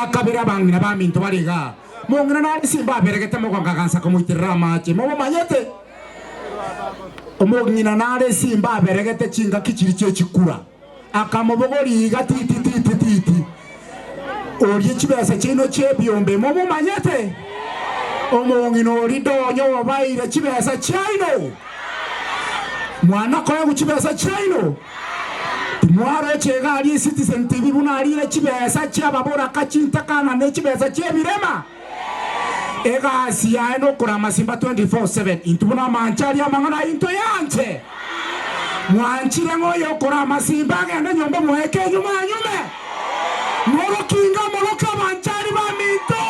Ega kabira bangina ba minto bariga. Mongina na simba beregete mo kankansa kumuitirra mache. Mo manyete. Omongina na simba beregete chinga kichiri chekura. Akamobogori titi. Ori chibesa chino chebiombe mo manyete. Omongino ori donyo wabaire chibesa chino. Mwana koya kuchibesa chino. Mwaro chega ali Citizen TV buna ali chibesa chababora kachinta kana ne chibesa chebirema. Ega siya no kurama Simba 24/7 intubuna manchari amangana into yanje. Mwanchire ngoyo kurama Simba ngende nyombe mweke nyuma. Moro kinga moroka manchari ba minto.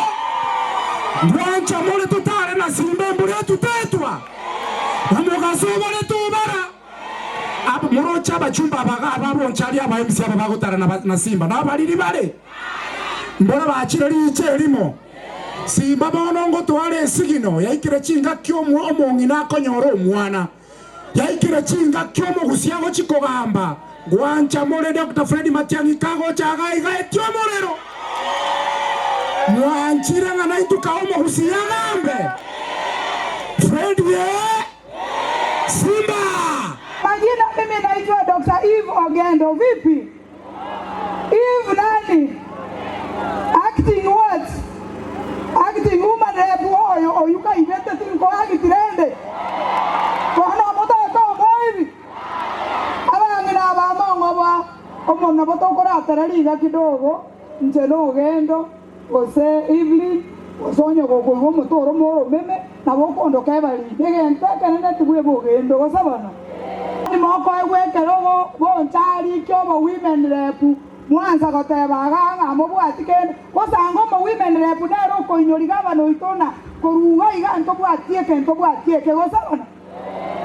Mwancha mole tutare na Simba mbure tutetwa. Amoga sobale tubara. Abo moro chaba chumba baga abo nchari aba MC aba bagotara na Simba na baliri bale. Mbona bachire liche limo. Simba bonongo twale sigino yaikire chinga kyomu omongina konyoro omwana. Yaikire chinga kyomu gusiago chikogamba. Gwancha mole Dr. Freddy Matiang'i kago chaga iga etyomorero. Mwanchira ngana ituka omo gusiagambe. Freddy Simba. Majina mimi naitwa Dr. Eve Ogendo. Vipi? Eve nani? Acting what? Acting woman rep oyo oyuka ivete tinko agitirende. Kono moto to hivi. Abangina abamongo ba omona botokora tarariga kidogo njeno Ogendo ose Evelyn osonyo gogo motoro moro meme na bokondo kebali ngente kanene tuwe Ogendo gosabana. Ni moko egwekero bonchari kyomo women rep mwanza gotebaga mobwatikene kosango mo women rep nero koinyori gabano itona koruga iganto bwatieke gosabana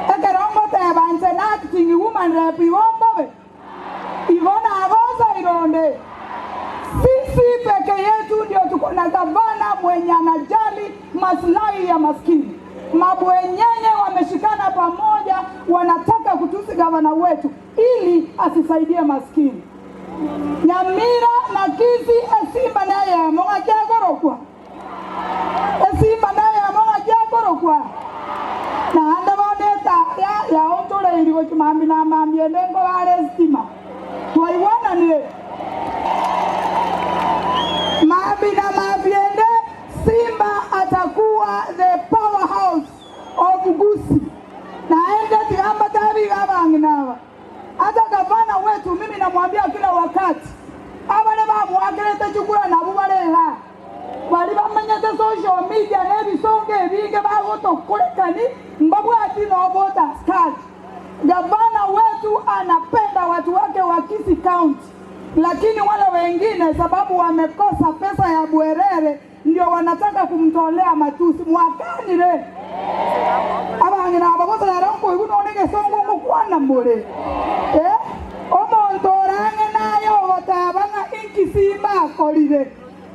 ekerongo tebanze na acting woman rep ibombe Ivona Agoza Ironde. Sisi peke yetu ndio tuko na gavana mwenye anajali maslahi ya maskini. Mabwenyenye wameshikana pamoja, wanataka kutusi gavana wetu ili asisaidie maskini. Nyamira na Kisii Simba naye amonga kiagorokwa. Simba naye amonga kiagorokwa. Na anda boneta ya ontole iligo chimambi na mambi endengo wale stima. Tuwaiwana nile. Mambi na mabiende Simba atakuwa the powerhouse of Gusii. Naenda tiamba tabi gabanginawa. Hata gavana wetu mimi namwambia kila wakati. Abale bamuakelete chukura na bubalela. Bali bamanyete social media nebi songe binge bagoto kulekani mbabu ati no bota start. Gavana wetu anapenda watu wake wa Kisii County. Lakini wale wengine sababu wamekosa pesa ya Bwerere ndio wanataka kumtolea matusi mwakani le. Abangina abagoto yarongo ibunonege songo ngokwana mbole. Omontorange nayo watabanga inki Simba kolide.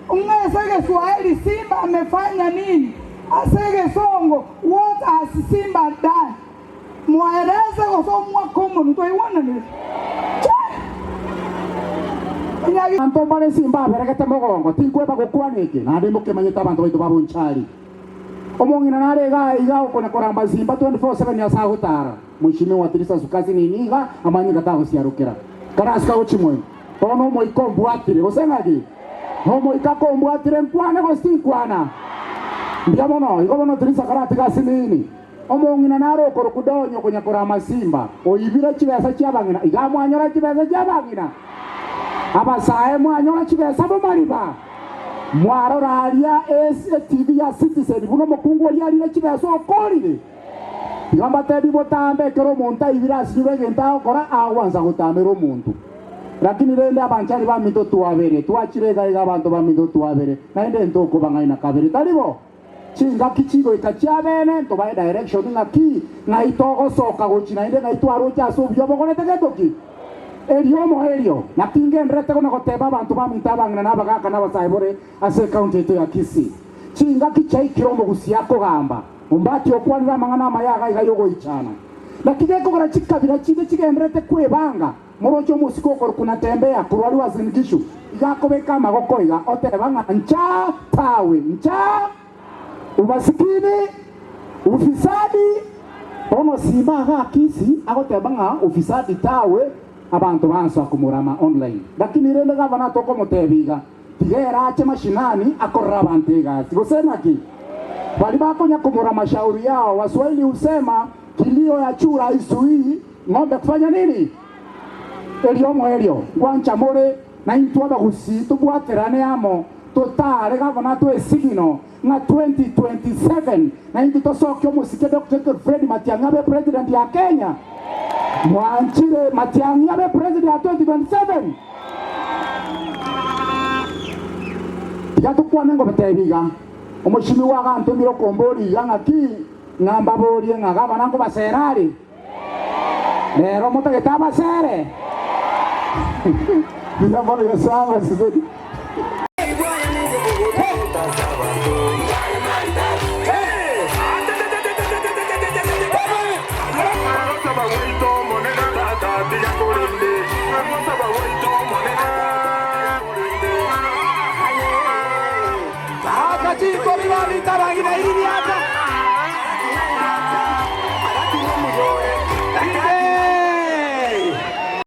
Ungesege Swahili Simba amefanya nini? Asege songo what has Simba done? Mwaeleze gosomwa komo ntoiwana ni. Anto male Simba berekete mogongo tinkweba gokwaneke na ndemuke manyeta abantu baitu babunchari. Omongina narega iga ukona koramba Simba 24/7 ya sagutara. Mwishime wa Teresa Sukazi niniga amani gatago siarukira. Karaska uchimwe. Ono mo ikombwatire gosengagi. Homo ikakombwatire mpwane gostinkwana. Ndiamono igobono Teresa karate gasinini. Omongina naro korokudonyo konya korama Simba. Oyibira chibesa cyabangina igamwanyora chibesa cyabangina. Abasaye mwanyora chibesa bomariba. Mwaro ralia TV ya Citizen buno mukungu ali chibesa okorire. Igamba tebi botambe kero monta ibira sibe genta okora awanza gutamero muntu. Lakini rende abanchari ba minto tuwabere tuachirega iga abantu ba minto tuwabere naende ntoko bangaina kabere talibo chinga kichigo ikachiabene to by direction ngaki na itogo soka gochina inde ngaitwaro chaso byo bogonete getoki elio na kingendrete kona goteba abantu ba minta bangana nabagaka nabasayibore ase county to ya Kisii chinga kichai kirombo gusiako gamba umbati okwanira mangana mayaga igayogo ichana lakini kogora chikabira chinde chigendrete kwebanga morocho musiko kuna tembea kurwali wazingishu igakubika magoko iga otebanga ncha tawe ncha umasikini ufisadi ono sima hakisi agotebanga ufisadi tawe abantu banso akumurama online lakini rende gavana toko mutebiga tigera ache mashinani akorra abantu igasi gusema ki bali bakonya kumurama shauri yao. Waswahili husema kilio ya chura isuii ng'ombe kufanya nini elio mwelio gwancha more na intwaba gusi tubwaterane amo totale gavana to esigino na 2027 na indi tosokyo musike Dr. Fred Matiang'i abe president ya Kenya mwanchire Matiang'i abe president ya 2027 tigatukwa nengo betebiga umushimi wa gantu miro kombori ngaki ngamba borie ngagaba nango baserari lero mutageta basere bila mbona yasanga sizodi Chico, viva Rita, la guinea